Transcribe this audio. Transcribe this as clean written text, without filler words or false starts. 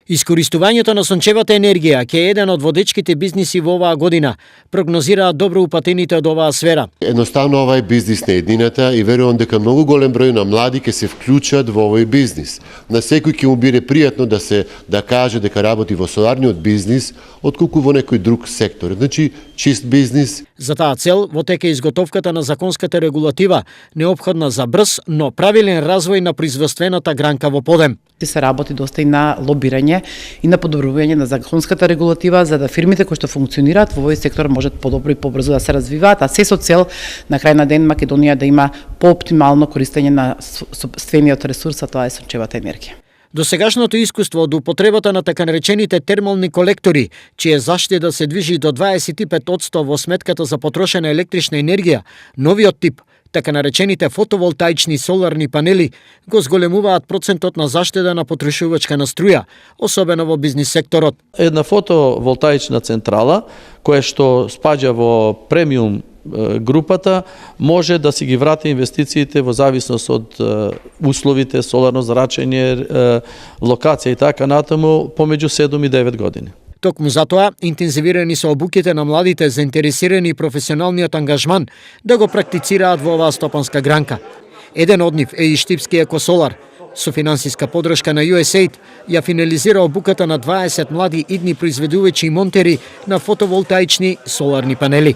Искористувањето на сончевата енергија ќе е еден од водечките бизниси во оваа година, прогнозираат добро упатените од оваа сфера. Едноставно ова е бизнис на едината и верувам дека многу голем број на млади ќе се вклучат во овој бизнис. На секој ќе му биде пријатно да каже дека работи во соларниот бизнис отколку во некој друг сектор. Значи чист бизнис. За таа цел во тек е изготовката на законската регулатива, неопходна за брз, но правилен развој на производствената гранка во подем. Се работи доста и на лобирање и на подобрување на законската регулатива за да фирмите кои што функционираат во овој сектор можат подобро и побрзо да се развиваат, а се со цел на крај на ден Македонија да има пооптимално користење на собствениот ресурс, а тоа е сончевата енергија. Досегашното искуство од употребата на така наречените термални колектори, чија заштеда се движи до 25% во сметката за потрошена електрична енергија, новиот тип, така наречените фотоволтаични соларни панели, го зголемуваат процентот на заштеда на потрошувачка на струја, особено во бизнис секторот. Една фотоволтаична централа, која што спаѓа во премиум групата, може да си ги врати инвестициите во зависност од условите, соларно зрачење, локација и така натаму, помеѓу 7 и 9 години. Токму затоа, интензивирани се обуките на младите заинтересирани и професионалниот ангажман да го практицираат во оваа стопанска гранка. Еден од нив е и Штипски екосолар. Со финансиска подршка на USAID ја финализира обуката на 20 млади идни произведувачи и монтери на фотоволтаични соларни панели.